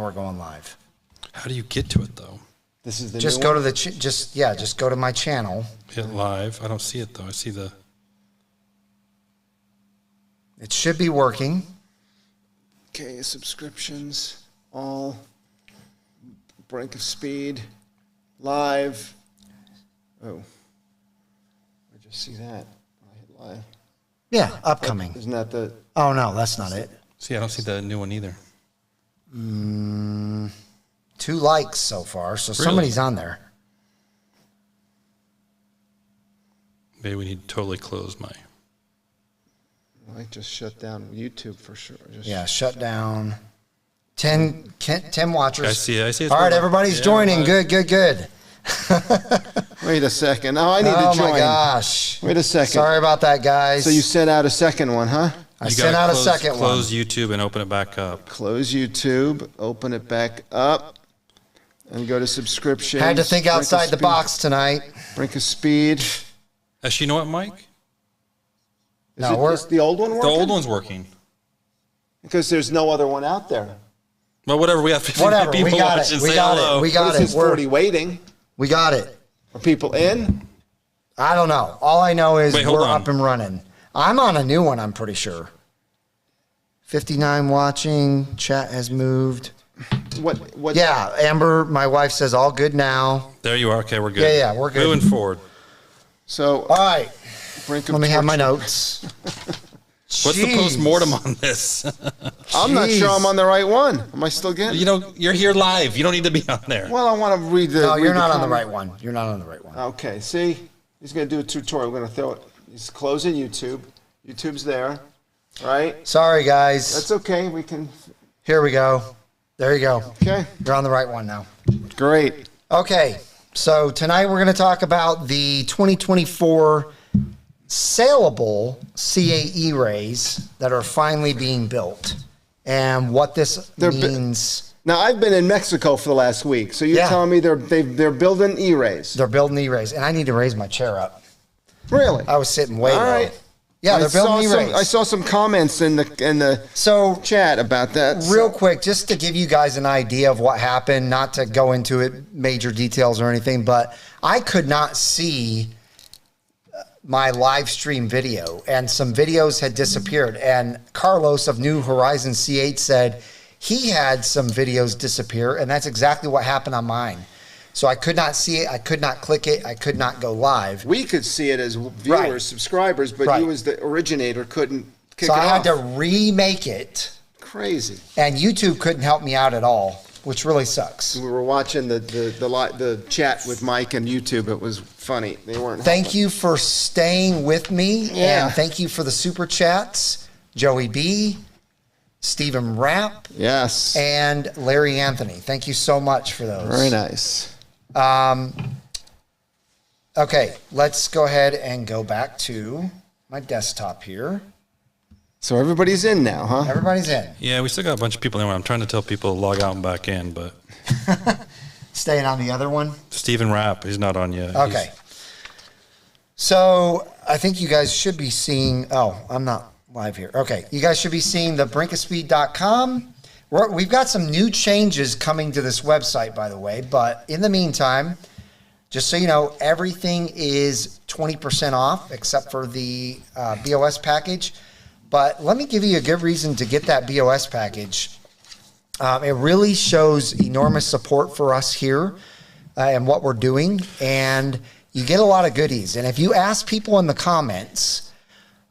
Hour going live. How do you get to it though? This is the just go one? To the just go to my channel. Hit live. I don't see it though. I see the. It should be working. Okay, subscriptions, all, Brinkofspeed, live. Oh, I just see that. I hit live. Yeah, upcoming. Isn't that the? Oh no, that's not it. See, I don't see the new one either. 2 likes so far, so really? Somebody's on there. Maybe we need to totally close my. I just shut down YouTube for sure. Shut down. 10 watchers. I see it. All right, everybody's joining. Good. Wait a second. Oh, I need to join. Oh, my gosh. Wait a second. Sorry about that, guys. So you sent out a second one, huh? I sent out a second one. Close YouTube and open it back up. Close YouTube, open it back up, and go to subscriptions. Had to think outside the box tonight. Brinkofspeed. Actually, you know what, Mike? Is the old one working? The old one's working. Because there's no other one out there. Well, whatever. We have 50 people watching. We got it. We got it. Is 40 waiting? We got it. Are people in? I don't know. All I know is we're up and running. I'm on a new one, I'm pretty sure. 59 watching. Chat has moved. What? Yeah, Amber, my wife says all good now. There you are. Okay, we're good. Yeah, we're good. Moving forward. So, all right. Let me have my notes. What's the post-mortem on this? I'm not sure I'm on the right one. Am I still getting? You're here live. You don't need to be on there. Well, I want to read the. No, you're not on the right one. You're not on the right one. Okay, see? He's going to do a tutorial. We're going to throw it. He's closing YouTube. YouTube's there, right? Sorry, guys. That's okay. We can. Here we go. There you go. Okay. You're on the right one now. Great. Okay, so tonight we're going to talk about the 2024 Saleable CAE rays that are finally being built and what this means. Now, I've been in Mexico for the last week, so you're telling me they're building E-rays. They're building E-rays, and I need to raise my chair up. Really? I was sitting way low. Right. Yeah, they're building E-rays. I saw some comments in the chat about that. Real quick, just to give you guys an idea of what happened, not to go into it major details or anything, but I could not see my live stream video, and some videos had disappeared. And Carlos of New Horizon C8 said he had some videos disappear, and that's exactly what happened on mine. So I could not see it. I could not click it. I could not go live. We could see it as viewers, subscribers, but you as the originator couldn't kick it off. So I had to remake it. Crazy. And YouTube couldn't help me out at all, which really sucks. We were watching the chat with Mike and YouTube. It was funny. They weren't. Thank you for staying with me, and thank you for the super chats, Joey B, Stephen Rapp, yes, and Larry Anthony. Thank you so much for those. Very nice. Okay, let's go ahead and go back to my desktop here. So everybody's in now, huh? Everybody's in. Yeah, we still got a bunch of people in. I'm trying to tell people to log out and back in, but staying on the other one. Stephen Rapp, he's not on yet. Okay. So I think you guys should be seeing. Oh, I'm not live here. Okay, you guys should be seeing the Brinkofspeed.com. We've got some new changes coming to this website, by the way. But in the meantime, just so you know, everything is 20% off except for the BOS package. But let me give you a good reason to get that BOS package. It really shows enormous support for us here and what we're doing. And you get a lot of goodies. And if you ask people in the comments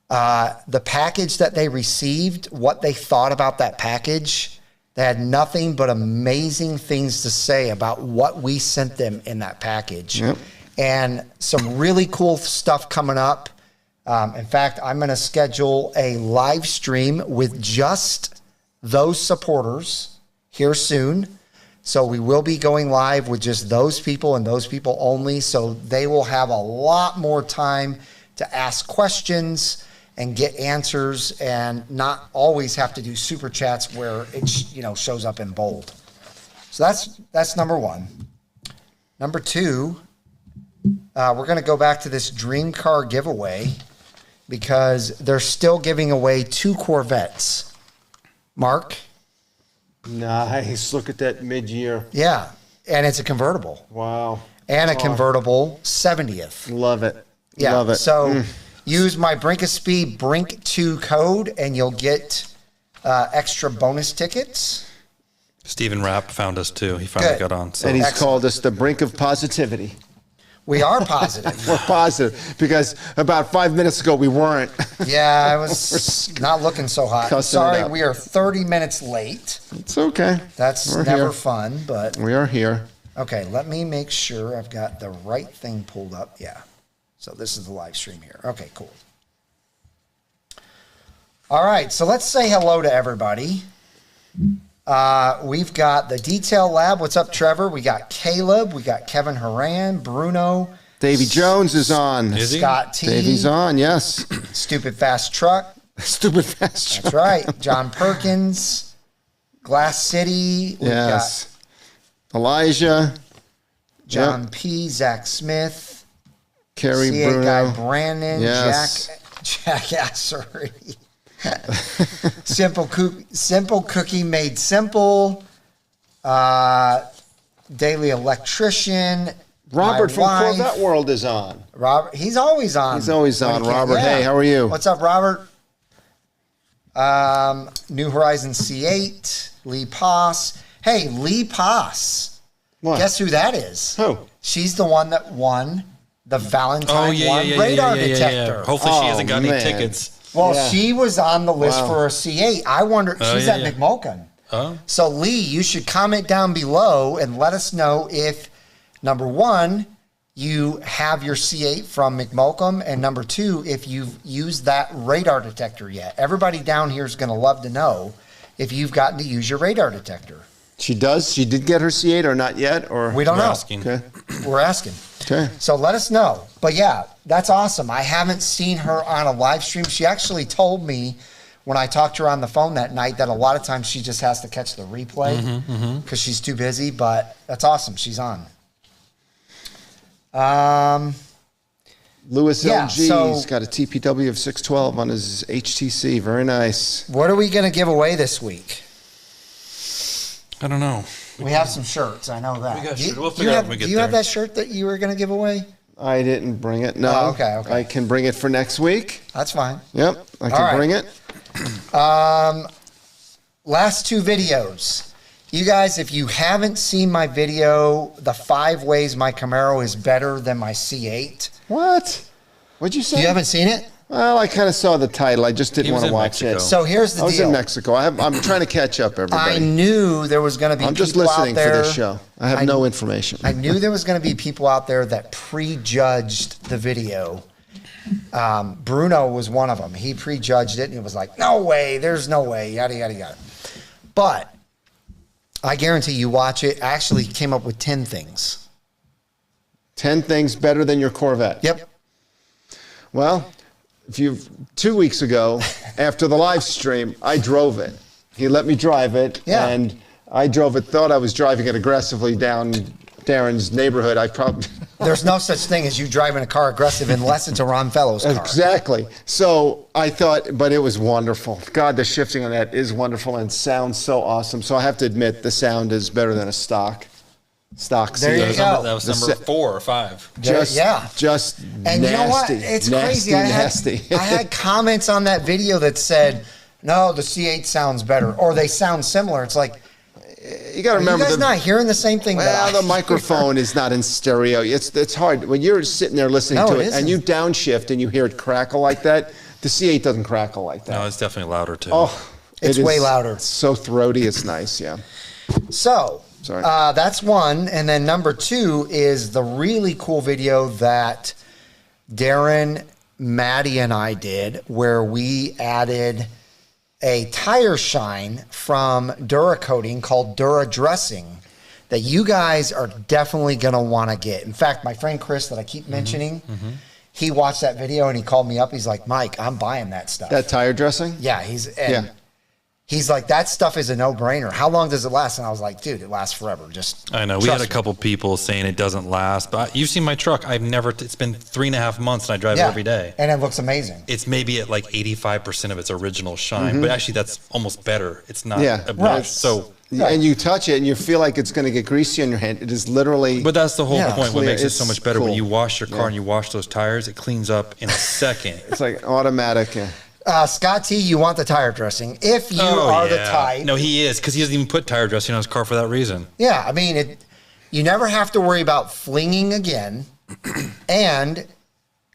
the package that they received, what they thought about that package, they had nothing but amazing things to say about what we sent them in that package. Yep. And some really cool stuff coming up. In fact, I'm going to schedule a live stream with just those supporters here soon. So we will be going live with just those people and those people only. So they will have a lot more time to ask questions and get answers and not always have to do super chats where it shows up in bold. So that's number one. Number two, we're going to go back to this dream car giveaway, because they're still giving away 2 Corvettes. Mark? Nice. Look at that mid-year. Yeah, and it's a convertible. Wow. And a convertible 70th. Love it. Yeah. Love it. So use my Brinkofspeed Brink2 code, and you'll get extra bonus tickets. Stephen Rapp found us too. He finally Good. got on. So. And he's Excellent. called us the brink of positivity. We are positive. We're positive because about 5 minutes ago we weren't. Yeah, I was not looking so hot. Cussing it Sorry, up. we are 30 minutes late. It's okay. That's We're never here. fun, but We are here. okay, let me make sure I've got the right thing pulled up. Yeah. So this is the live stream here. Okay, cool. All right, so let's say hello to everybody. We've got the Detail Lab. What's up, Trevor? We got Caleb. We got Kevin Horan, Bruno. Davy Jones is on. Is he? Scott T. Davy's on, yes. Stupid Fast Truck. Stupid fast. That's right. John Perkins. Glass City. We've Yes. Elijah. got John P. Zach Smith. Carrie C8 Bruno. Guy Brandon. Yes. Jack Assery. Simple Cookie Made Simple. Daily Electrician. Robert my from wife. Corvette World is on. Robert, he's always on. He's always when he on. can. Robert, hey, how are you? What's up, Robert? New Horizon C8, Lee Poss. Hey, Lee Poss. What? Guess who that is? Who? She's the one that won the Valentine 1 radar detector. Hopefully she Oh, hasn't got any man. tickets. Well, Yeah. she was on the list Wow. for a C8. I wonder, she's yeah, at yeah. McMulkin. Oh, So, Lee, you should comment down below and let us know if, number one, you have your C8 from McMulkin, and number two, if you've used that radar detector yet. Everybody down here is going to love to know if you've gotten to use your radar detector. She does? She did get her C8 or not yet? Or We don't we're know. asking. Okay. We're asking. Okay. So let us know. But yeah, that's awesome. I haven't seen her on a live stream. She actually told me when I talked to her on the phone that night that a lot of times she just has to catch the replay because she's too busy. But that's awesome. She's on. Lewis Yeah, LG's so- got a TPW of 612 on his HTC. Very nice. What are we going to give away this week? I don't know. We have some shirts. I know that. We got Do you- shirts. We'll do figure you out have, when we get do you have there. that shirt that you were going to give away? I didn't bring it. No. Oh, okay. I can bring it for next week. That's fine. Yep. I can right. bring it. Last two videos. You guys, if you haven't seen my video, the 5 ways my Camaro is better than my C8. What? What'd you say? You haven't seen it? Well, I kind of saw the title. I just didn't He was want to in watch Mexico. it. So here's the I was deal. in Mexico. I'm trying to catch up, I everybody. knew there was going to be I'm just people out listening for there. this show. I have no information. I knew there was going to be people out there that prejudged the video. Bruno was one of them. He prejudged it and he was like, no way, there's no way, yada, yada, yada. But I guarantee you watch it. I actually came up with 10 things. 10 things better than your Corvette. Yep. Well, 2 weeks ago, after the live stream, I drove it. He let me drive it, Yeah. and I drove it. Thought I was driving it aggressively down Darren's neighborhood. I probably There's no such thing as you driving a car aggressive unless it's a Ron Fellows car. exactly. So I thought, but it was wonderful. God, the shifting on that is wonderful and sounds so awesome. So I have to admit, the sound is better than a stock There you C8. go. That was The number se- 4 or 5. Just, Yeah. just And nasty. you know what? It's nasty, crazy. nasty. I had comments on that video that said, no, the C8 sounds better, or they sound similar. It's like, You got to are you remember guys not hearing the same thing that Well, I the microphone is not in stereo. It's hard when you're sitting there listening No, to it it, and isn't. you downshift and you hear it crackle like that. The C8 doesn't crackle like that. No, it's definitely louder too. Oh, It's it way is louder. So throaty. It's nice. Yeah. So, Sorry. that's one. And then number 2 is the really cool video that Darren, Maddie, and I did where we added a tire shine from Duracoating called Dura Dressing that you guys are definitely going to want to get. In fact, my friend Chris that I keep mentioning, he watched that video and he called me up. He's like, Mike, I'm buying that stuff. That tire dressing. yeah, He's like, that stuff is a no-brainer. How long does it last? And I was like, dude, it lasts forever. Just I know. We had a couple people saying it doesn't last, but you've seen my truck. It's been 3.5 months and I drive it every day. And it looks amazing. It's maybe at like 85% of its original shine, but actually that's almost better. It's not. Right. So. And you touch it and you feel like it's going to get greasy on your hand. It is literally. But that's the whole point. What makes it so It's much better cool. when you wash your car and you wash those tires, it cleans up in a second. It's like automatic. Scott T, you want the tire dressing. If you are the type. No, he is, because he doesn't even put tire dressing on his car for that reason. Yeah, I mean, you never have to worry about flinging again. And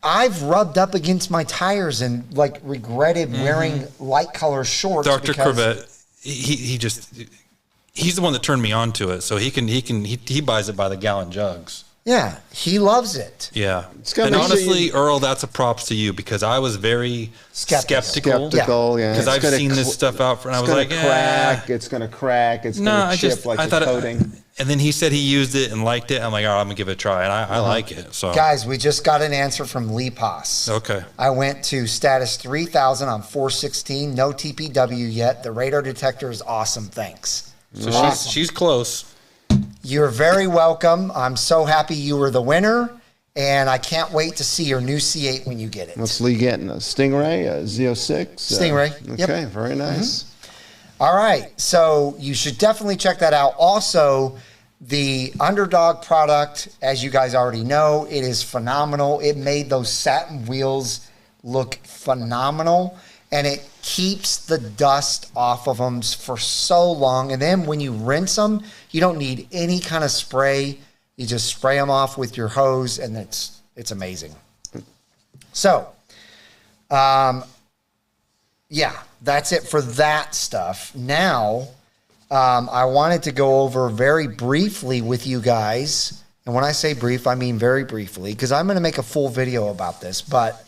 I've rubbed up against my tires and like regretted wearing light color shorts. Dr. Corvette, he's the one that turned me on to it. So he buys it by the gallon jugs. Yeah, he loves it. Yeah. And honestly, Earl, that's a props to you, because I was very skeptical. Because I've seen this stuff out and I was like, it's going to crack. It's going to chip like a coating. And then he said he used it and liked it. I'm like, all right, I'm going to give it a try. And I like it. So, guys, we just got an answer from Lee Pass. Okay. I went to status 3000 on 416. No TPW yet. The radar detector is awesome. Thanks. So she's close. You're very welcome. I'm so happy you were the winner, and I can't wait to see your new C8 when you get it. What's Lee getting? A Stingray, a Z06? Stingray. Okay, very nice. All right, so you should definitely check that out. Also, the Underdog product, as you guys already know, it is phenomenal. It made those satin wheels look phenomenal, and it keeps the dust off of them for so long. And then when you rinse them, you don't need any kind of spray. You just spray them off with your hose, and it's amazing. So, yeah, that's it for that stuff. Now, I wanted to go over very briefly with you guys. And when I say brief, I mean very briefly, because I'm going to make a full video about this. But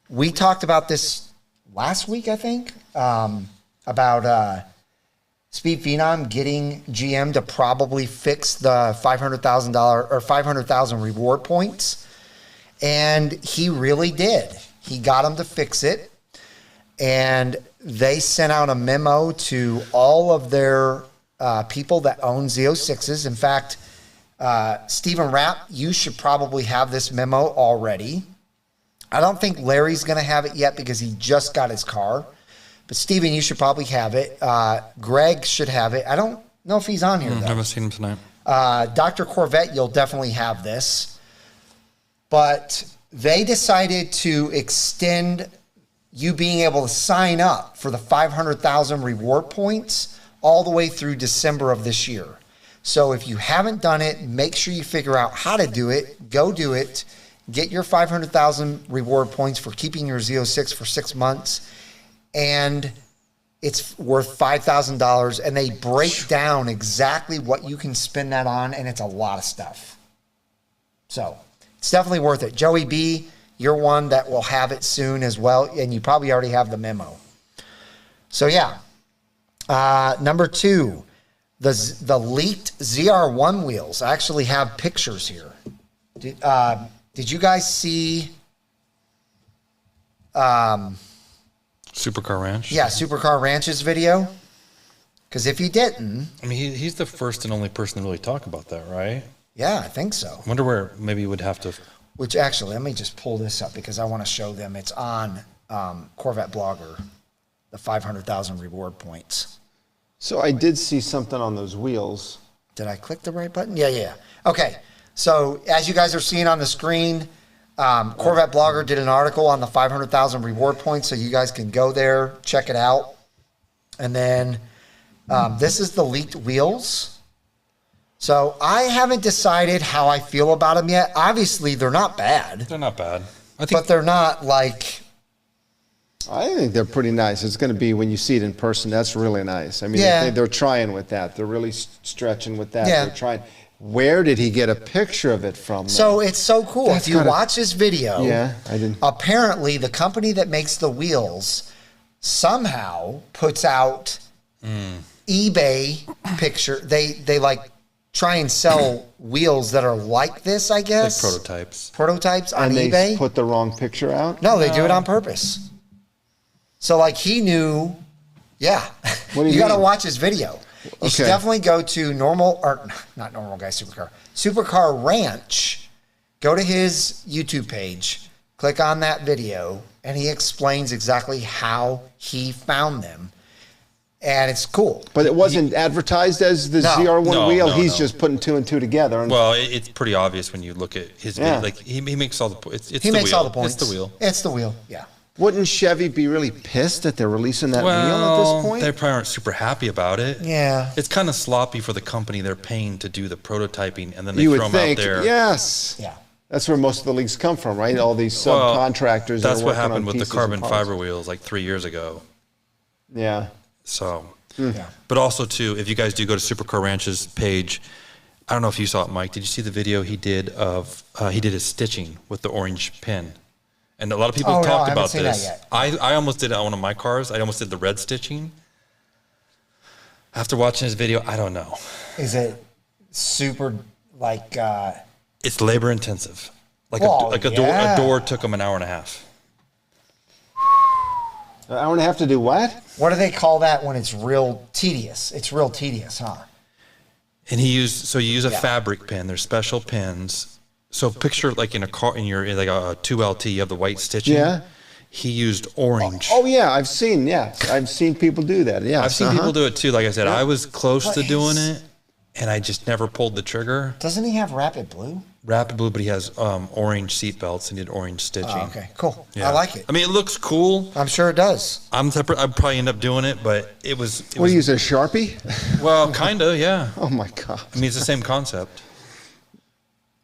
we talked about this last week, I think, about Speed Phenom getting GM to probably fix the $500,000 or 500,000 reward points. And he really did. He got them to fix it. And they sent out a memo to all of their people that own Z06s. In fact, Stephen Rapp, you should probably have this memo already. I don't think Larry's going to have it yet because he just got his car. But Steven, you should probably have it. Greg should have it. I don't know if he's on here, though. I haven't seen him tonight. Dr. Corvette, you'll definitely have this. But they decided to extend you being able to sign up for the 500,000 reward points all the way through December of this year. So if you haven't done it, make sure you figure out how to do it. Go do it. Get your 500,000 reward points for keeping your Z06 for 6 months. And it's worth $5,000. And they break down exactly what you can spend that on. And it's a lot of stuff. So it's definitely worth it. Joey B, you're one that will have it soon as well. And you probably already have the memo. So yeah. Number 2, the leaked ZR1 wheels. I actually have pictures here. Did you guys see Supercar Ranch? Yeah, Supercar Ranch's video? Because if you didn't... I mean, he's the first and only person to really talk about that, right? Yeah, I think so. I wonder where maybe he would have to... Which actually, let me just pull this up because I want to show them. It's on Corvette Blogger, the 500,000 reward points. So I did see something on those wheels. Did I click the right button? Yeah. Okay. So as you guys are seeing on the screen, Corvette Blogger did an article on the 500,000 reward points, so you guys can go there, check it out. And then this is the leaked wheels. So I haven't decided how I feel about them yet. Obviously, they're not bad. They're not bad. But they're not like... I think they're pretty nice. It's going to be, when you see it in person, that's really nice. I mean, they're trying with that. They're really stretching with that. Yeah. They're trying... Where did he get a picture of it from? So it's so cool. If you watch this video, I didn't. Apparently the company that makes the wheels somehow puts out eBay picture. They like try and sell wheels that are like this, I guess. Like prototypes. Prototypes on eBay. eBay. They put the wrong picture out? No, they do it on purpose. So like he knew, yeah. What do you got to mean? watch his video. You should definitely go to not Normal Guy Supercar Ranch. Go to his YouTube page, click on that video, and he explains exactly how he found them. And it's cool. But it wasn't advertised as the ZR1 wheel. He's just putting 2 and 2 together. Well, it's pretty obvious when you look at his video. Like he makes all the points. He makes all the points. It's the wheel. It's the wheel. Yeah. Wouldn't Chevy be really pissed that they're releasing that wheel at this point? They probably aren't super happy about it. Yeah. It's kind of sloppy for the company they're paying to do the prototyping, and then they throw them out there. Yes. Yeah. That's where most of the leaks come from, right? All these subcontractors. That's what happened with the carbon fiber wheels like 3 years ago. Yeah. So, but also too, if you guys do go to Supercar Ranch's page, I don't know if you saw it, Mike. Did you see the video he did of he did his stitching with the orange pin? And a lot of people have talked about this. I almost did it on one of my cars. I almost did the red stitching. After watching his video, I don't know. Is it super like? It's labor intensive. Like a door took him an hour and a half. An hour and a half to do what? What do they call that when it's real tedious? It's real tedious, huh? And you use a fabric pin. There's special pins. So picture like in a car, in like a 2LT, you have the white stitching. Yeah. He used orange. Oh yeah, I've seen people do that. Yeah, I've seen people do it too. Like I said, I was close to doing it, and I just never pulled the trigger. Doesn't he have Rapid Blue? Rapid Blue, but he has orange seat belts and did orange stitching. Oh, okay, cool. Yeah. I like it. I mean, it looks cool. I'm sure it does. I'd probably end up doing it, but it was. What do you use, a Sharpie? Well, kind of, yeah. Oh my God. I mean, it's the same concept.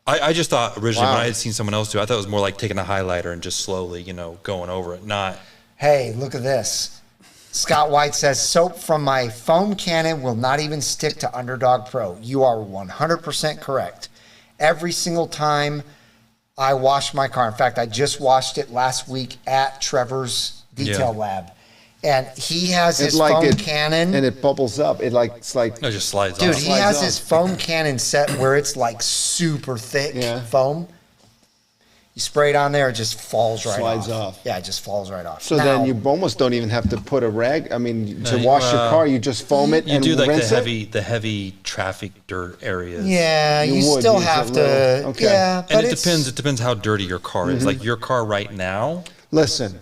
I just thought originally when I had seen someone else do it, I thought it was more like taking a highlighter and just slowly, going over it. Not. Hey, look at this. Scott White says, soap from my foam cannon will not even stick to Underdog Pro. You are 100% correct. Every single time I wash my car, in fact, I just washed it last week at Trevor's detail lab. And he has his foam cannon. And it bubbles up. It just slides off. Dude, he has his foam cannon set where it's like super thick foam. You spray it on there, it just falls right off. Slides off. Yeah, it just falls right off. So then you almost don't even have to put a rag. I mean, to wash your car, you just foam it and rinse it? You do the heavy traffic dirt areas. Yeah, you still have to. Okay. Yeah, but and it depends how dirty your car is. Like your car right now. Listen.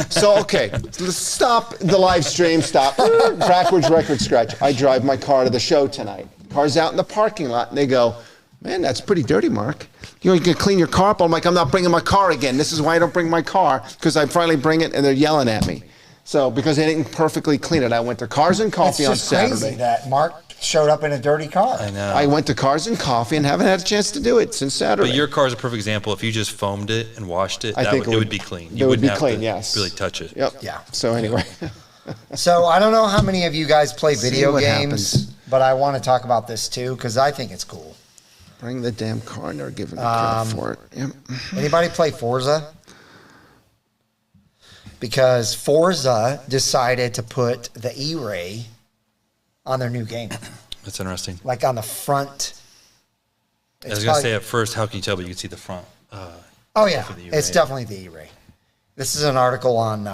So, okay, let's stop the live stream. Stop. Backwards record scratch. I drive my car to the show tonight. Car's out in the parking lot, and they go, man, that's pretty dirty, Mark. You can clean your car up. I'm like, I'm not bringing my car again. This is why I don't bring my car, because I finally bring it, and they're yelling at me. So, because they didn't perfectly clean it, I went to Cars and Coffee on Saturday. It's just crazy that Mark showed up in a dirty car. I know. I went to Cars and Coffee and haven't had a chance to do it since Saturday. But your car is a perfect example. If you just foamed it and washed it, it would be clean. You wouldn't have to really touch it. Yep. Yeah. So anyway. So I don't know how many of you guys play video games, but I want to talk about this too because I think it's cool. Bring the damn car and they're giving me credit for it. Yep. Anybody play Forza? Because Forza decided to put the E-Ray on their new game. That's interesting. Like on the front. I was going to say at first, how can you tell, but you can see the front. Oh, yeah. It's definitely the E-Ray. This is an article on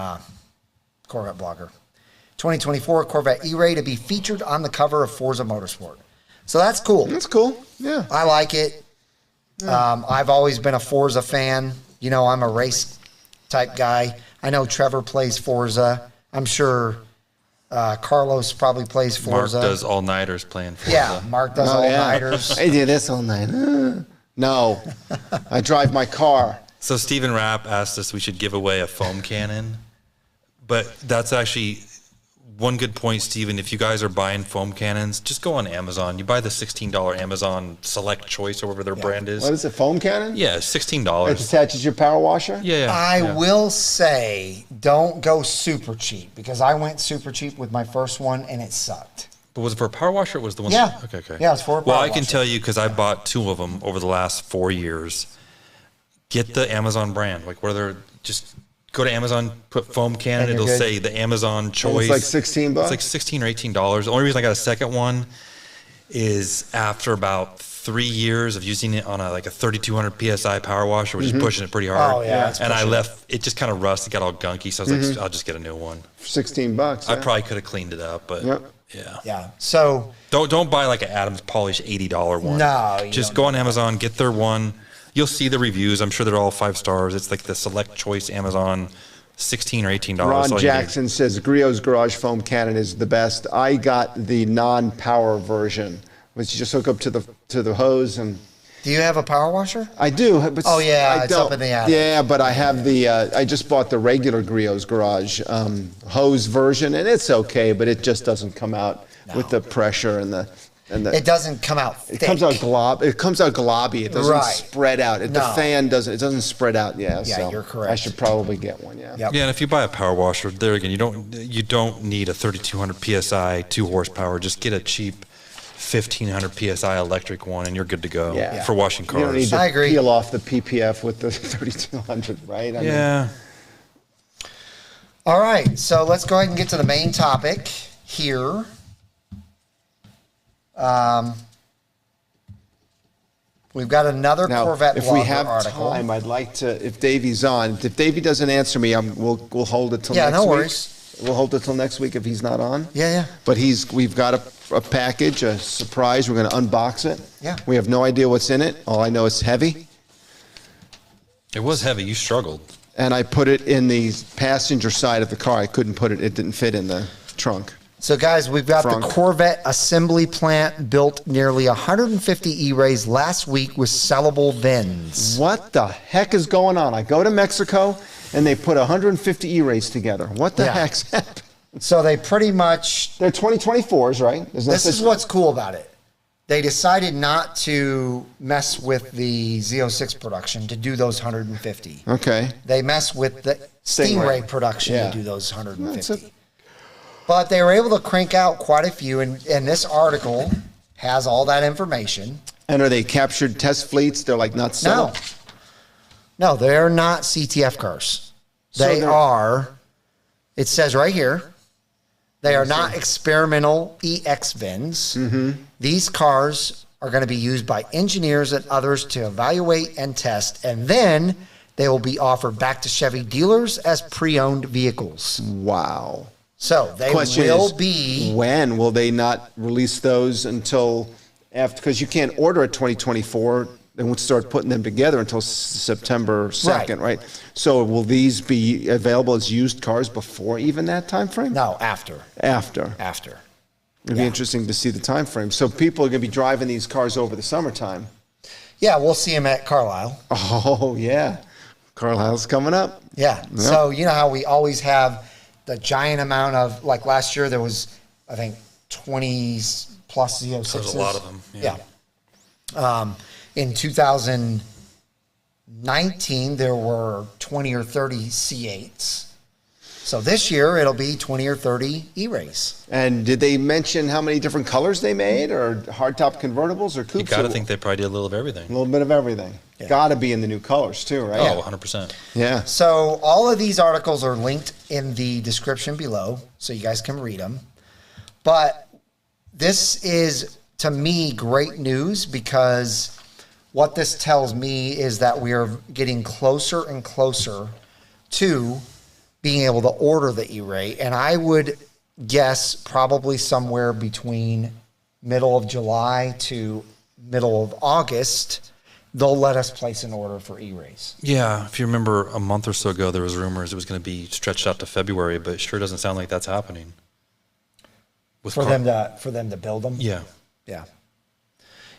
Corvette Blogger. 2024 Corvette E-Ray to be featured on the cover of Forza Motorsport. So that's cool. That's cool. Yeah. I like it. Yeah. I've always been a Forza fan. You know, I'm a race type guy. I know Trevor plays Forza. I'm sure Carlos probably plays Forza. Mark does all-nighters playing Forza. Yeah, Mark does all-nighters. I do this all night. No, I drive my car. So Stephen Rapp asked us we should give away a foam cannon. But that's actually one good point, Stephen. If you guys are buying foam cannons, just go on Amazon. You buy the $16 Amazon Select Choice or whatever their brand is. What is it, foam cannon? Yeah, $16. It attaches your power washer? Yeah. I will say, don't go super cheap because I went super cheap with my first one and it sucked. But was it for a power washer or was the one? Yeah. Okay. Yeah, it's for a power washer. Well, I can tell you because I bought 2 of them over the last 4 years. Get the Amazon brand. Like, whether just go to Amazon, put foam cannon, it'll say the Amazon Choice. It's like $16? It's like $16 or $18. The only reason I got a second one is after about 3 years of using it on a 3,200 PSI power washer, which is pushing it pretty hard. Oh, yeah. And I left, it just kind of rusted, got all gunky. So I was like, I'll just get a new one. For $16. I probably could have cleaned it up, but yeah. Yeah. So Don't buy like an Adams Polish $80 one. No, just go on Amazon, get their one. You'll see the reviews. I'm sure they're all 5 stars. It's like the Select Choice Amazon, $16 or $18. Ron Jackson says Griot's Garage Foam Cannon is the best. I got the non-power version, which you just hook up to the hose and. do you have a power washer? I do. But it's up in the attic. Yeah, but I have the. I just bought the regular Griot's Garage hose version, and it's okay, but it just doesn't come out with the pressure and the. It doesn't come out thick. It comes out globby. It doesn't Right. spread out. The No. fan doesn't. It doesn't spread out. Yeah. Yeah, so you're correct. I should probably get one. Yeah. Yep. Yeah, and if you buy a power washer, there again, you don't need a 3,200 PSI 2 horsepower. Just get a cheap 1,500 PSI electric one, and you're good to go for washing cars. You don't need to I agree. peel off the PPF with the 3,200, right? I mean, yeah. All right. So let's go ahead and get to the main topic here. We've got another Now, Corvette if we Blogger have article. time, I'd like to, if Davey's on, if Davey doesn't answer me, we'll hold it till Yeah, next no week. worries. We'll hold it till next week if he's not on. Yeah. But we've got a package, a surprise. We're going to unbox it. Yeah. We have no idea what's in it. All I know it's heavy. It was heavy. You struggled. And I put it in the passenger side of the car. I couldn't put it. It didn't fit in the trunk. So, guys, we've got Frunk. the Corvette assembly plant built nearly 150 E-Rays last week with sellable VINs. What the heck is going on? I go to Mexico and they put 150 E-Rays together. What the Yeah. heck's happened? So they pretty much, They're 2024s, right? There's no this such- is what's cool about it. They decided not to mess with the Z06 production to do those 150. Okay. They mess with the Stingray. Stingray production Yeah. to do those 150. That's But they were able to crank out quite a few, and this article has all that information. And are they captured test fleets? They're like not settled? No, they're not CTF cars. So They they're- are, it says right here, they are not experimental EX VINs. These cars are going to be used by engineers and others to evaluate and test, and then they will be offered back to Chevy dealers as pre-owned vehicles. Wow. So they Question will is, be. when will they not release those until after? Because you can't order a 2024. They won't start putting them together until September 2nd, right? So will these be available as used cars before even that time frame? No, after. After. It'd be interesting to see the time frame. So people are going to be driving these cars over the summertime. Yeah, we'll see them at Carlisle. Oh, yeah. Carlisle's coming up. Yeah. Yep. So you know how we always have the giant amount of, like last year there was, I think, 20 plus Z06s. There's a lot of them. Yeah. In 2019, there were 20 or 30 C8s. So this year it'll be 20 or 30 E-Rays. And did they mention how many different colors they made, or hardtop convertibles, or coupes? You got to think they probably did a little of everything. A little bit of everything. Yeah. Got to be in the new colors too, right? Oh, 100%. Yeah. So all of these articles are linked in the description below, so you guys can read them. But this is, to me, great news, because what this tells me is that we are getting closer and closer to being able to order the E-Ray. And I would guess probably somewhere between middle of July to middle of August, they'll let us place an order for E-Rays. Yeah, if you remember a month or so ago, there was rumors it was going to be stretched out to February, but it sure doesn't sound like that's happening. With For them to build them? Yeah. Yeah.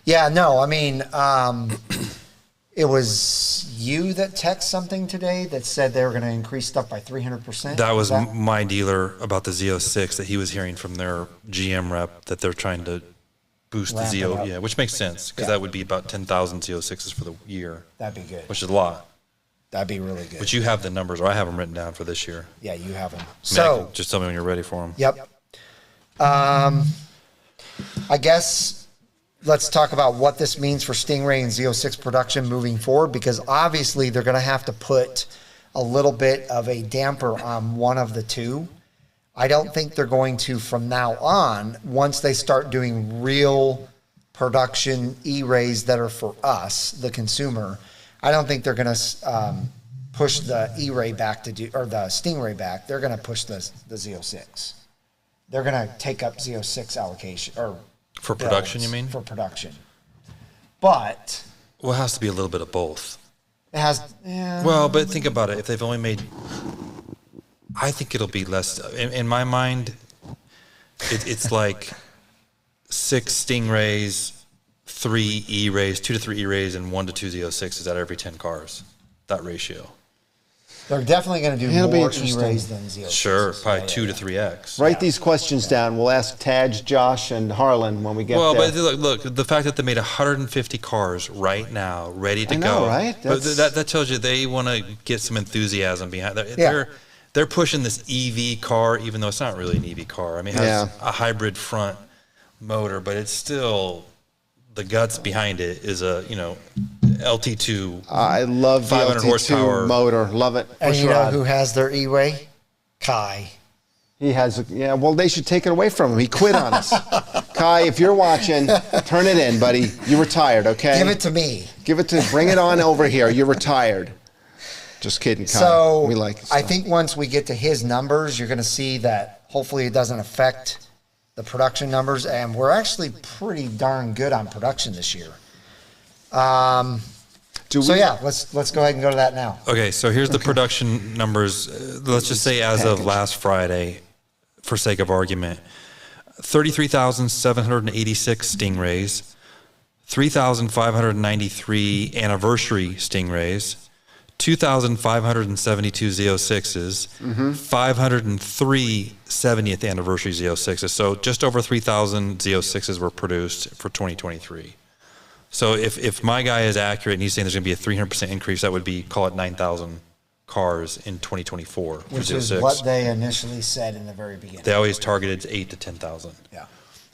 Yeah, no, I mean, it was you that texted something today that said they were going to increase stuff by 300%? That was my dealer about the Z06, that he was hearing from their GM rep that they're trying to boost Ramp the it up. Z06. Yeah, which makes sense, because that would be about 10,000 Z06s for the year, That'd be good. which is a lot. That'd be really good. But you have the numbers, or I have them written down for this year. Yeah, you have them. I mean, So, just tell me when you're ready for them. yep. I guess let's talk about what this means for Stingray and Z06 production moving forward, because obviously they're going to have to put a little bit of a damper on one of the two. I don't think they're going to from now on, once they start doing real production E-Rays that are for us, the consumer. I don't think they're going to push the E-Ray back or the Stingray back. They're going to push the Z06. They're going to take up Z06 allocation or for production. You mean for production? But well, it has to be a little bit of both. It has. Yeah. Well, but think about it. If they've only made, I think it'll be less. In my mind, it's like 6 Stingrays, 3 E-Rays, 2 to 3 E-Rays, and 1 to 2 Z06s out of every 10 cars. That ratio. They're definitely going to do more E-Rays than Z06s. Sure, probably 2 to 3x. Write these questions down. We'll ask Taj, Josh, and Harlan when we get there. Well, but look, the fact that they made 150 cars right now, ready to go. Right? But that tells you they want to get some enthusiasm behind it. They're pushing this EV car, even though it's not really an EV car. I mean, it has a hybrid front motor, but it's still, the guts behind it is a, LT2. I love the 500 LT2 horsepower motor. Love it. And you know who has their E-Ray? Kai. He has, well, they should take it away from him. He quit on us. Kai, if you're watching, turn it in, buddy. You retired, okay? Give it to me. Bring it on over here. You're retired. Just kidding, Kai. So we like it. I think once we get to his numbers, you're going to see that hopefully it doesn't affect the production numbers, and we're actually pretty darn good on production this year. Let's go ahead and go to that now. Okay, so here's the production numbers. Let's just say as of last Friday, for sake of argument, 33,786 Stingrays, 3,593 anniversary Stingrays, 2,572 Z06s, 503 70th anniversary Z06s. So just over 3,000 Z06s were produced for 2023. So if my guy is accurate and he's saying there's going to be a 300% increase, that would be, call it 9,000 cars in 2024. Which is what they initially said in the very beginning. They always targeted 8,000 to 10,000. Yeah.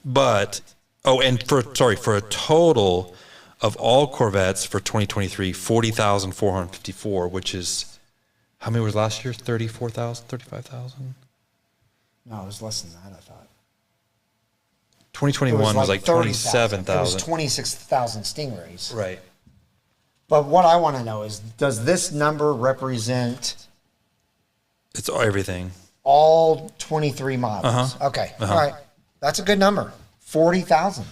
But, for a total of all Corvettes for 2023, 40,454, which is, how many was last year? 34,000, 35,000? No, it was less than that, I thought. 2021 was like 27,000. It was 26,000 Stingrays. Right. But what I want to know is, does this number represent It's everything. all 23 models? Okay. All right. That's a good number. 40,000.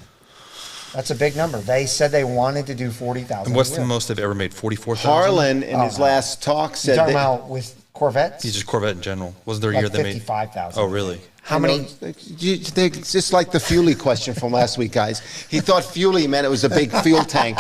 That's a big number. They said they wanted to do 40,000. And what's the most they've ever made? 44,000? Harlan, in his last talk, You said talking about with Corvettes? He's just Corvette in general. Wasn't there a Like year they made 55,000. Oh, really? How many? It's just like the Fuelie question from last week, guys. He thought Fuelie meant it was a big fuel tank.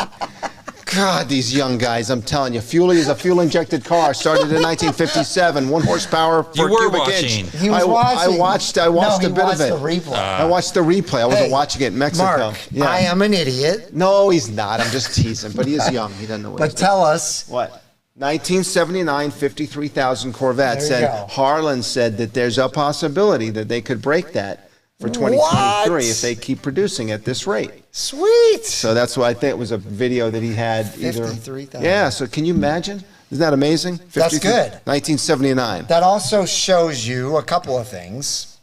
God, these young guys, I'm telling you. Fuelie is a fuel-injected car. Started in 1957. 1 horsepower per cubic inch. He was watching. I watched a bit of it. The replay. I watched the replay. I wasn't watching it in Mexico. Mark, I am an idiot. No, he's not. I'm just teasing. But he is young. He doesn't know what he's doing. But tell us. What? 1979, 53,000 Corvettes. There you And go. Harlan said that there's a possibility that they could break that for 2023 What? if they keep producing at this rate. Sweet. So that's why I think it was a video that he had. 53,000. Yeah, so can you imagine? Isn't that amazing? That's good. 1979. That also shows you a couple of things.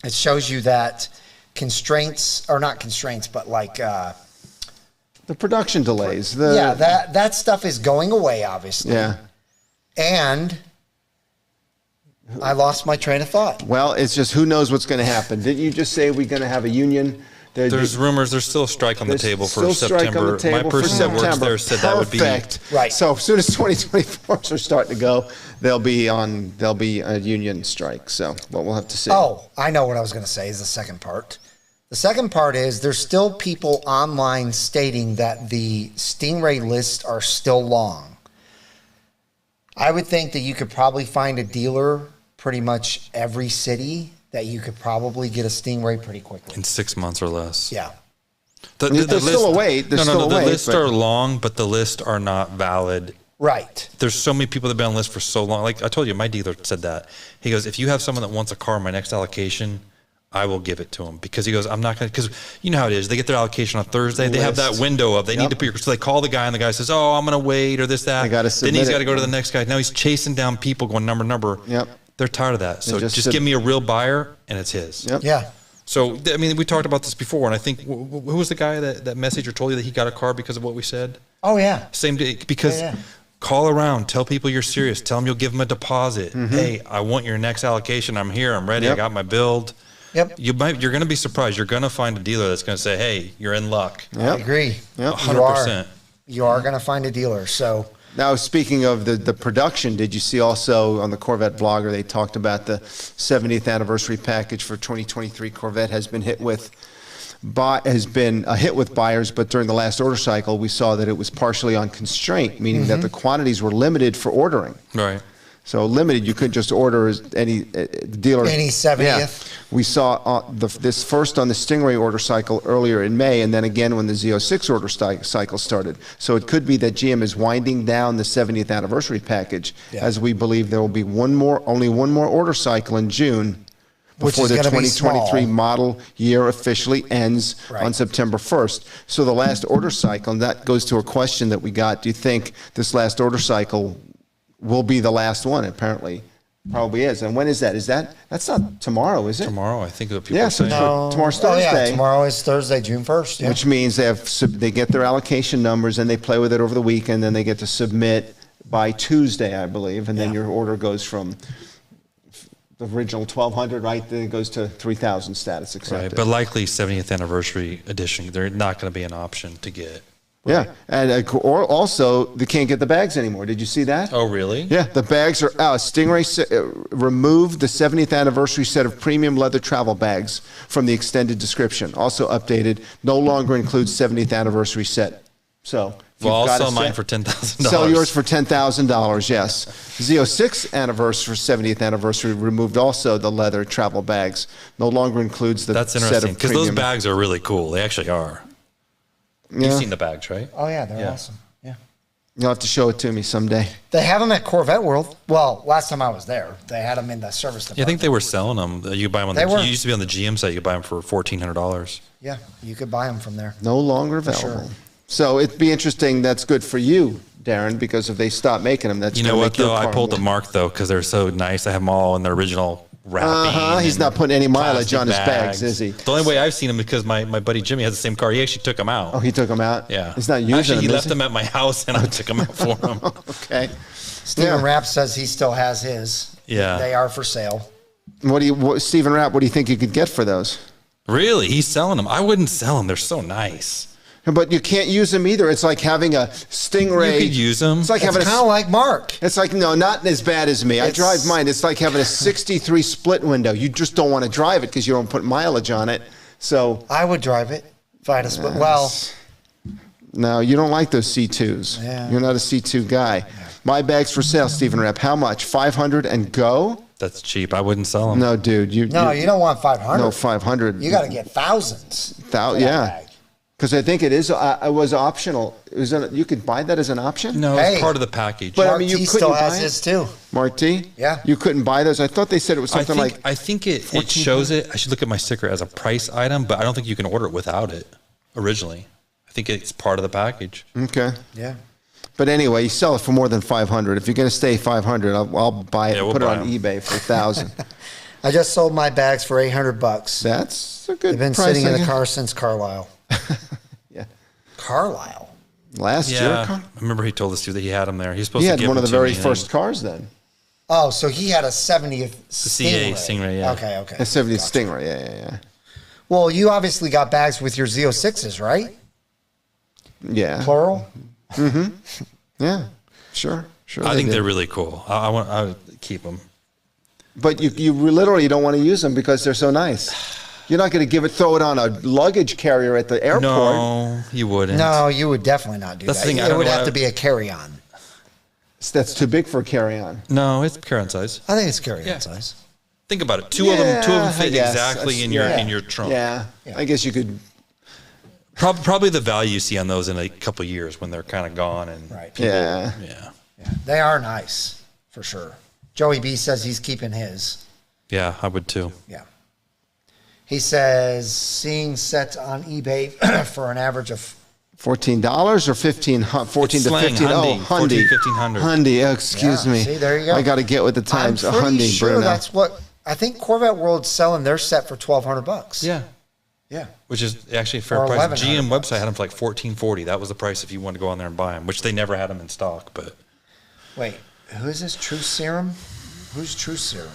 It shows you that constraints, or not constraints, but like, The production delays. that stuff is going away, obviously. Yeah. And I lost my train of thought. Well, it's just who knows what's going to happen. Didn't you just say we're going to have a union? There's rumors. There's still a strike on the table for still strike September. on the table My for person that works September. there said that would be Perfect. Right. So as soon as 2024s are starting to go, there'll be a union strike. So, but we'll have to see. Oh, I know what I was going to say is the second part. The second part is there's still people online stating that the Stingray lists are still long. I would think that you could probably find a dealer pretty much every city that you could probably get a Stingray pretty quickly. in 6 months or less. Yeah. There's still a wait. There's still a the wait, lists but- are long, but the lists are not valid. Right. There's so many people that have been on lists for so long. Like I told you, my dealer said that. He goes, if you have someone that wants a car in my next allocation, I will give it to him, because he goes, I'm not going to, because you know how it is. They get their allocation on Thursday. They have that window of, they need to put your, so they call the guy and the guy says, oh, I'm going to wait or this, that. They gotta then submit he's it. got to go to the next guy. Now he's chasing down people going number. Yep. They're tired of that. So just just give me a real buyer and it's his. Yep. Yeah. So, I mean, we talked about this before, and I think, who was the guy that messaged or told you that he got a car because of what we said? Oh, yeah. Same day, because call around, tell people you're serious, tell them you'll give them a deposit. Hey, I want your next allocation. I'm here. I'm ready. I got my build. Yep. You're going to be surprised. You're going to find a dealer that's going to say, hey, you're in luck. I agree. Yep. 100%. You are going to find a dealer. So now, speaking of the production, did you see also on the Corvette Blogger, they talked about the 70th anniversary package for 2023 Corvette has been a hit with buyers, but during the last order cycle, we saw that it was partially on constraint, meaning that the quantities were limited for ordering. Right. So limited, you couldn't just order as any dealer. Any 70th. Yeah. We saw this first on the Stingray order cycle earlier in May, and then again when the Z06 order cycle started. So it could be that GM is winding down the 70th anniversary package, as we believe there will be only one more order cycle in June before the 2023 model year officially ends on September 1st. So the last order cycle, and that goes to a question that we got, do you think this last order cycle will be the last one? Apparently probably is. And when is that? That's not tomorrow, is it? Tomorrow, I think people are saying. Tomorrow's Thursday. Tomorrow is Thursday, June 1st. Yeah. Which means they get their allocation numbers and they play with it over the weekend, then they get to submit by Tuesday, I believe, and then your order goes from the original 1,200, right? Then it goes to 3,000 status accepted. Right, but likely 70th anniversary edition, they're not going to be an option to get. Yeah, and or also they can't get the bags anymore. Did you see that? Oh, really? Yeah, the bags are out. Stingray removed the 70th anniversary set of premium leather travel bags from the extended description. Also updated, no longer includes 70th anniversary set. So, well, I'll sell mine for $10,000. Sell yours for $10,000, yes. Z06 anniversary, 70th anniversary, removed also the leather travel bags. No longer includes the That's set interesting, of because premium. those bags are really cool. They actually are. Yeah. You've seen the bags, right? Oh, yeah, they're awesome. Yeah. You'll have to show it to me someday. They have them at Corvette World. Well, last time I was there, they had them in the service department. Yeah, I think they were selling them. You could buy them on you used to be on the GM site. You could buy them for $1,400. Yeah, you could buy them from there. No longer available. Sure. So it'd be interesting. That's good for you, Darren, because if they stop making them, that's you know what though. I pulled the Mark though because they're so nice. I have them all in their original wrapping. He's not putting any mileage on his bags, is he? The only way I've seen them is because my buddy Jimmy has the same car. He actually took them out. Oh, he took them out. Yeah, he's not using them. Actually, he left them at my house, and I took them out for him. Okay. Stephen Rapp says he still has his. Yeah, they are for sale. Stephen Rapp? What do you think you could get for those? Really, he's selling them. I wouldn't sell them. They're so nice. But you can't use them either. It's like having a Stingray. You could use them. It's like having kind of like Mark. It's like, no, not as bad as me. I drive mine. It's like having a 63 split window. You just don't want to drive it because you don't put mileage on it. So I would drive it if I had a split. Well, no, you don't like those C2s. Yeah. You're not a C2 guy. My bag's for sale, Stephen Rapp. How much? 500 and go? That's cheap. I wouldn't sell them. No, dude. You don't want 500. No, 500. You got to get thousands. Yeah. Because I think it was optional. You could buy that as an option? No, it's part of the package. But Mark I mean, you T couldn't still buy has it? his too. Mark T? Yeah. You couldn't buy those? I thought they said it was something like... I think it shows it. I should look at my sticker as a price item, but I don't think you can order it without it originally. I think it's part of the package. Okay. Yeah. But anyway, you sell it for more than 500. If you're going to stay 500, I'll buy it and put it on eBay for 1,000. I just sold my bags for $800. That's a good price. They've been sitting in the car since Carlisle. Yeah. Carlisle. Last year? I remember he told us that he had them there. He's supposed he to had give one of them the to very me, first cars then. Oh, so he had a 70th CA Stingray, yeah. Okay. A 70th Stingray, yeah. Well, you obviously got bags with your Z06s, right? Yeah. Plural? Mm-hmm. Yeah, sure. I think they're really cool. I would keep them. But you literally don't want to use them because they're so nice. You're not going to throw it on a luggage carrier at the airport. No, you wouldn't. No, you would definitely not do That's that. the thing, It would have to be a carry-on. That's too big for a carry-on. No, it's carry-on size. I think it's carry-on size. Think about it. Two of them fit exactly in your trunk. Yeah, I guess you could. Probably the value you see on those in a couple of years when they're kind of gone and right. Yeah. They are nice for sure. Joey B says he's keeping his. Yeah, I would too. Yeah. He says seeing sets on eBay for an average of $14 or 14 to 15. Oh, Hyundai. $1,500. Hyundai. Excuse me. See, there you go. I got to get with the times. I'm A pretty Hyundai, sure Bruno. that's what I think Corvette World's selling their set for $1,200. Yeah. Yeah. Which is actually a fair Or price. $1,100. GM website had them for like $1,440. That was the price if you wanted to go on there and buy them, which they never had them in stock. But Wait, who is this? True Serum? Who's True Serum?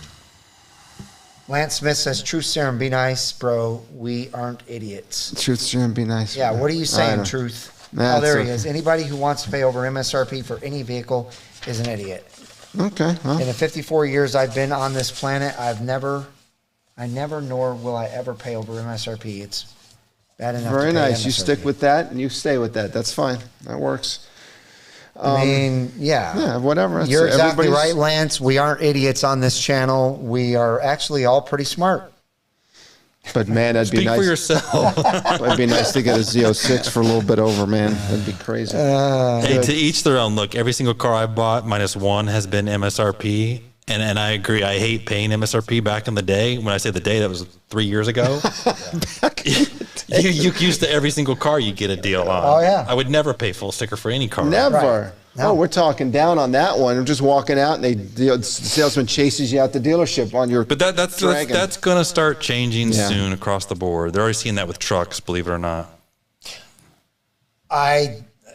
Lance Smith says, True Serum, be nice, bro. We aren't idiots. Truth serum, be nice. Yeah, what are you saying, know. Truth? Nah, Oh, there it's he is. Anybody who wants to pay over MSRP for any vehicle is an idiot. Okay. Well, In the 54 years I've been on this planet, I never, nor will I ever pay over MSRP. It's bad enough. very to pay nice. You MSRP. stick with that and you stay with that. That's fine. That works. I mean, yeah. Yeah, whatever. It's- You're exactly everybody's- right, Lance. We aren't idiots on this channel. We are actually all pretty smart. But man, that'd be speak nice. for yourself. It'd be nice to get a Z06 for a little bit over, man. That'd be crazy. Hey, to each their own. Look, every single car I bought, minus one, has been MSRP. And I agree. I hate paying MSRP back in the day. When I say the day, that was 3 years ago. You used to every single car you get a deal on. Oh, yeah. I would never pay full sticker for any car. Never. Right. No. Oh, we're talking down on that one. I'm just walking out, and the salesman chases you out the dealership on your. But that's Dragon. going to start changing Yeah. soon across the board. They're already seeing that with trucks, believe it or not.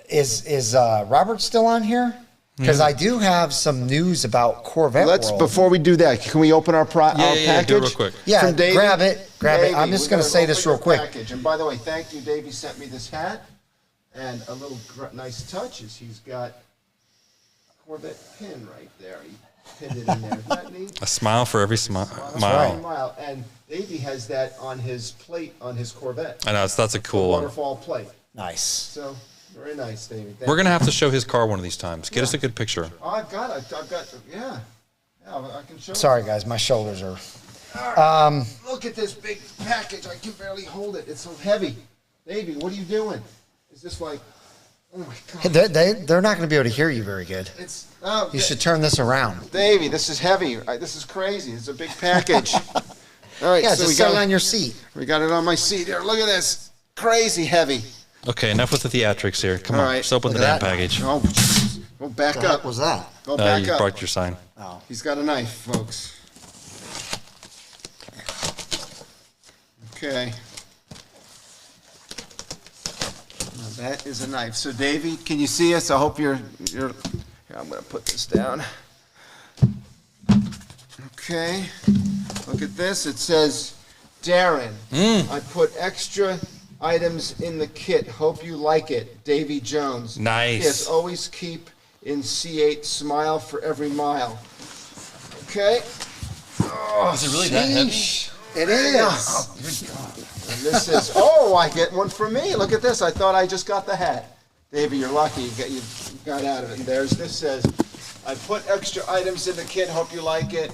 Is Robert still on here? Because I do have some news about Corvette World. Before we do that, can we open our package? Yeah, do it real quick. Yeah, From Davey? grab it. Davey, I'm just we going to gotta say this open real your quick. package. And by the way, thank you, Davey sent me this hat. And a little nice touch is he's got a Corvette pin right there. He pinned it in there. Isn't that neat? A smile for every That's mile. right. Mile. And Davey has that on his plate on his Corvette. I know, that's a cool one. Waterfall plate. Nice. So, very nice, Davey. We're going to have to show his car one of these times. Get us a good picture. Oh, I've got, yeah. Yeah, I can show Sorry, guys. My shoulders are... Look at this big package. I can barely hold it. It's so heavy. Davey, what are you doing? Is this like, oh my God. They're not going to be able to hear you very good. It's, You should turn this around. Davey, this is heavy. This is crazy. It's a big package. All right, Yeah, so just set it on your seat. we got it on my seat here. Look at this. Crazy heavy. Okay, enough with the theatrics here. Come All on, right. just open the Look damn at that. package. Oh, jeez. Go back What the up. heck was that? Go back You up. brought your sign. Oh. He's got a knife, folks. Okay. Now that is a knife. So, Davey, can you see us? I hope you're. Here, I'm going to put this down. Okay. Look at this. It says, Darren, I put extra items in the kit. Hope you like it. Davy Jones. Nice. Yes, always keep in C8. Smile for every mile. Okay. Oh, Is it really that heavy? It is. and this is, oh, I get one for me. Look at this. I thought I just got the hat. Davey, you're lucky. You got out of it. And this says, I put extra items in the kit. Hope you like it.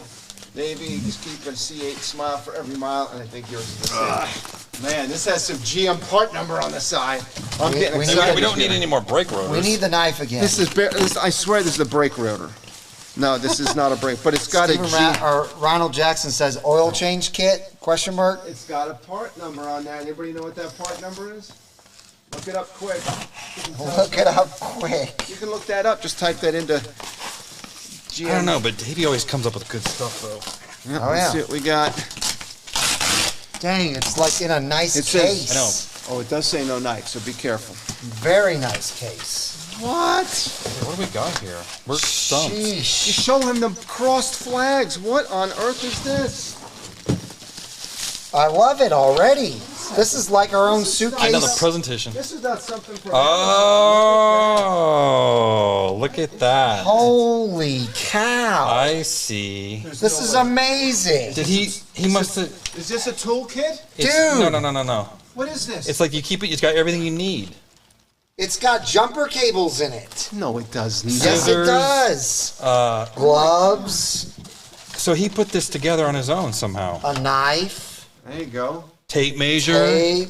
Davey, just keep a C8. Smile for every mile. And I think yours is the same. Man, this has some GM part number on the side. I'm getting we excited. We don't need any more brake rotors. We need the knife again. This is, I swear this is the brake rotor. No, this is not a brake, but it's got a Steven G. or Ronald Jackson says oil change kit? Question mark. It's got a part number on there. Anybody know what that part number is? Look it up quick. Look it up quick. You can look that up. Just type that into GM. I don't know, but Davey always comes up with good stuff, though. Yeah, Oh, let's yeah. see what we got. Dang, it's like in a nice It case. says, oh, it does say no knife, so be careful. Very nice case. What? What do we got here? We're stumped. You Sheesh. show him the crossed flags. What on earth is this? I love it already. This is like our own suitcase. Another presentation. This is not something for. Oh, look at that. Holy cow. I see. This is amazing. Did he must have. Is this a toolkit? Dude. No. What is this? It's like you keep it, it's got everything you need. It's got jumper cables in it. no, it does not. Yes, it Scissors. does. Gloves, So he put this together on his own somehow. a knife, There you go. Tape measure, tape.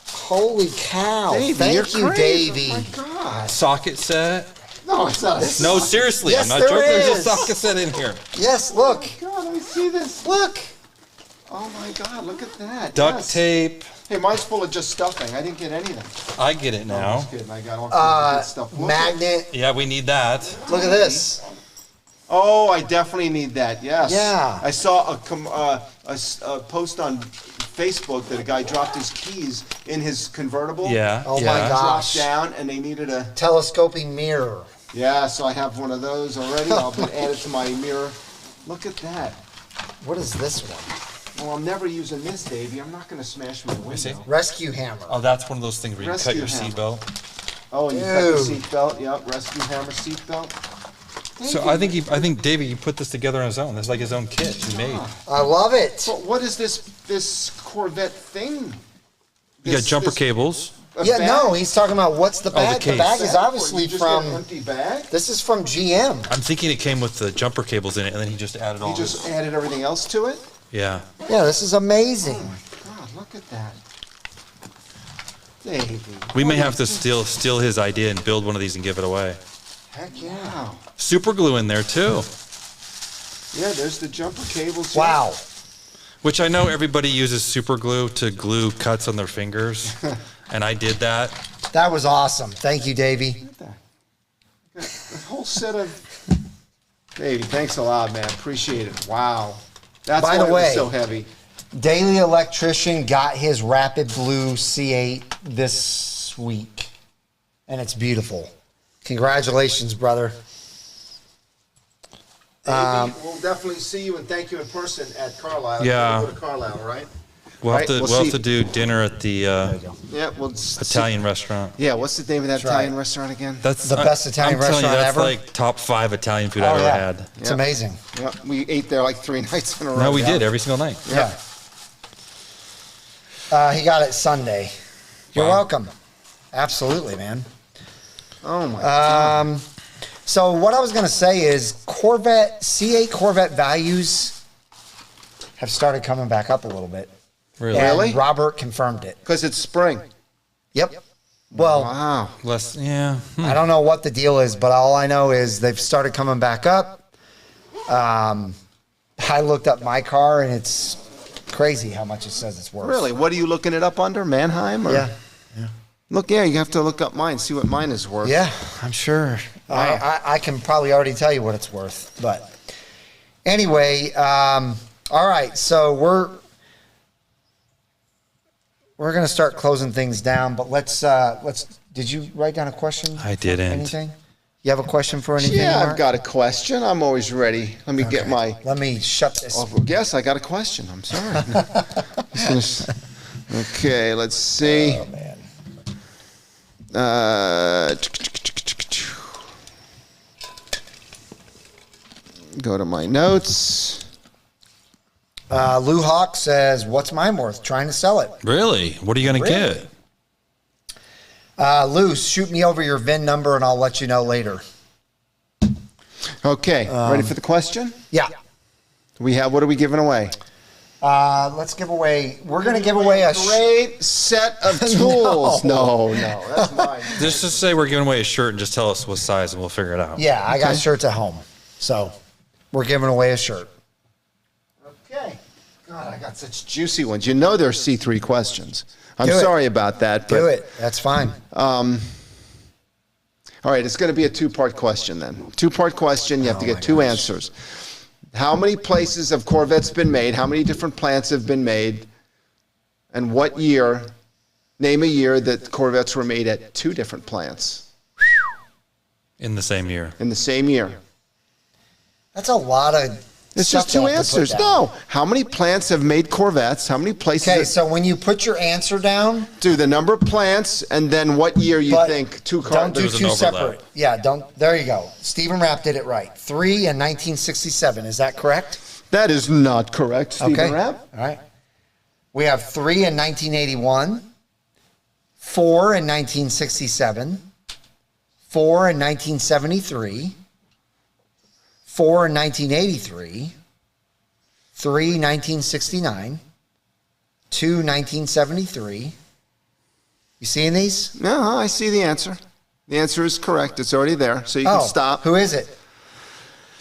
Holy cow. Davey, you're Thank you, crazy. Davey. Oh my God. socket set. No, it's not. No, seriously, Yes, I'm not there joking. There's a is. socket set in here. Yes, look. God, let me see this. Look. Oh my God, look at that. Duct Yes. tape. Hey, mine's full of just stuffing. I didn't get anything. I get it No, I'm now. just kidding. I got all kinds of good stuff. Look at- Magnet. Yeah, we need that. Look at this. Oh, I definitely need that. Yes. Yeah. I saw a post on Facebook that a guy dropped his keys in his convertible. Yeah. Oh yeah. my gosh. Dropped down, and they needed a Telescoping mirror. Yeah, so I have one of those already. I'll add it to my mirror. Look at that. What is this one? Well, I'm never using this, Davey. I'm not going to smash my window. Rescue hammer. Oh, that's one of those things where you cut your Rescue seatbelt. Oh, and you cut your Dude. seatbelt. Yep, rescue hammer seatbelt. So I think David, you put this together on his own. This is like his own kit he made. I love it. But what is this Corvette thing? You got jumper cables. Yeah, no, he's talking about what's the bag. case. The bag is obviously You just got an from. empty bag. This is from GM. I'm thinking it came with the jumper cables in it, and then he just added all. You just his, added everything else to it. yeah. Yeah, this is amazing. God, look at that. Davey. We may have to steal his idea and build one of these and give it away. Heck yeah. Super glue in there too, Yeah, there's the jumper cables. Wow. which I know everybody uses super glue to glue cuts on their fingers, and I did that. That was awesome. Thank you, Davey. Look at that. A whole set of. Davey, thanks a lot, man. Appreciate it. Wow. That's By why the it way- was so heavy. Daily Electrician got his Rapid Blue C8 this week, and it's beautiful. Congratulations, brother. Davey, we'll definitely see you and thank you in person at Carlisle. Yeah. We'll go to Carlisle, right? We'll have to Right, we'll have to do dinner at the Yeah, we'll Italian restaurant. Yeah, what's the name of that That's right. Italian restaurant again? That's The best Italian I'm telling you, restaurant that's ever? like top 5 Italian food Oh, I've ever yeah. had. It's Yeah. amazing. Yeah, we ate there like 3 nights in a row. No, we did every single night. Yeah. He got it Sunday. You're Wow. welcome. Absolutely, man. Oh my God. So what I was going to say is C8 Corvette values have started coming back up a little bit. Really? And Really? Robert confirmed it. Because it's spring. Yep. Well, Wow. Less, yeah. I don't know what the deal is, but all I know is they've started coming back up. I looked up my car, and it's crazy how much it says it's worth. Really? What are you looking it up under? Mannheim? Or? Yeah. Look, yeah, you have to look up mine, see what mine is worth. Yeah, I'm sure. I can probably already tell you what it's worth. But anyway, all right. So we're going to start closing things down. But let's. Did you write down a question? I didn't. Anything? You have a question for anything? Yeah, I've Mark? got a question. I'm always ready. Let me get Okay. my. Let me shut this. Oh, yes, I got a question. I'm sorry. Okay, let's see. Oh man. Go to my notes. Lou Hawk says, "What's mine worth? Trying to sell it." Really? What are you going to Really? get? Lou, shoot me over your VIN number, and I'll let you know later. Okay, ready for the question? Yeah. What are we giving away? Let's give away. We're going to give away a Great set of tools. No, that's mine. Just say we're giving away a shirt and just tell us what size and we'll figure it out. Yeah, I got shirts at home. So we're giving away a shirt. Okay. God, I got such juicy ones. You know they're C3 questions. I'm Do it. sorry about that. But, Do it. That's fine. All right, it's going to be a two-part question then. Two-part question. You have to Oh, get two answers. How many places have Corvettes been made? How many different plants have been made? And what year? Name a year that Corvettes were made at 2 different plants In the same year. in the same year. That's a lot of. It's stuff just to 2 have to put answers. down. No. How many plants have made Corvettes? How many places? Okay, so when you put your answer down, do the number of plants and then what year you but think 2 cars. don't do There's an 2 overlap. separate. Yeah, don't. There you go. Stephen Rapp did it right. 3 in 1967. Is that correct? That is not correct, Stephen Okay. Rapp. All right. We have 3 in 1981, 4 in 1967, 4 in 1973, 4 in 1983, 3 1969, 2 1973. You seeing these? No, I see the answer. The answer is correct. It's already there, so you can stop. Who is it?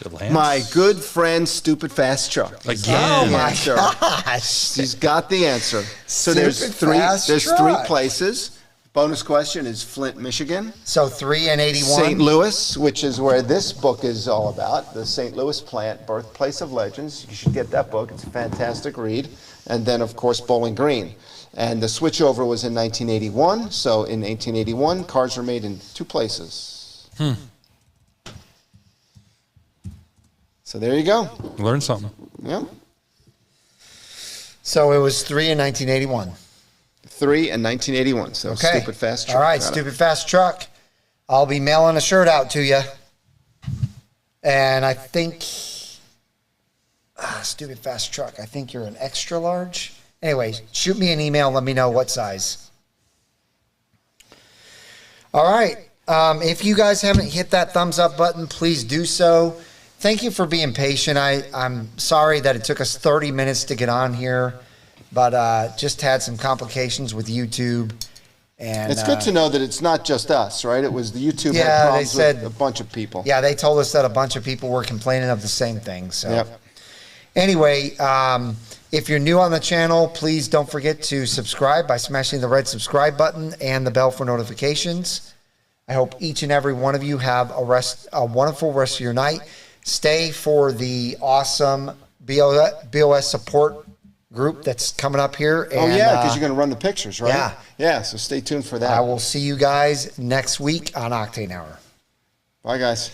Good Lance. My good friend, Stupid Fast Chuck. Again. Oh my Answer. gosh. He's got the answer. So there's Stupid three. Fast There's Truck. 3 places. Bonus question is Flint, Michigan. So 3 and 81. St. Louis, which is where this book is all about, the St. Louis plant, Birthplace of Legends. You should get that book. It's a fantastic read. And then, of course, Bowling Green. And the switchover was in 1981. So in 1881, cars were made in 2 places. So there you go. Learn something. Yeah. So it was 3 in 1981. 3 in 1981. So Okay. Stupid Fast Truck. All right, Got it. Stupid Fast Truck. I'll be mailing a shirt out to you. And I think, Stupid Fast Truck, I think you're an extra large. Anyway, shoot me an email. Let me know what size. All right. If you guys haven't hit that thumbs up button, please do so. Thank you for being patient. I'm sorry that it took us 30 minutes to get on here, but just had some complications with YouTube. And It's good to know that it's not just us, right? It was the YouTube had Yeah, they problems said- with a bunch of people. Yeah, they told us that a bunch of people were complaining of the same thing. So Yep. anyway, if you're new on the channel, please don't forget to subscribe by smashing the red subscribe button and the bell for notifications. I hope each and every one of you have a wonderful rest of your night. Stay for the awesome BOS support group that's coming up here. Oh, And, yeah, because you're going to run the pictures, right? yeah. Yeah, so stay tuned for that. I will see you guys next week on Octane Hour. Bye, guys.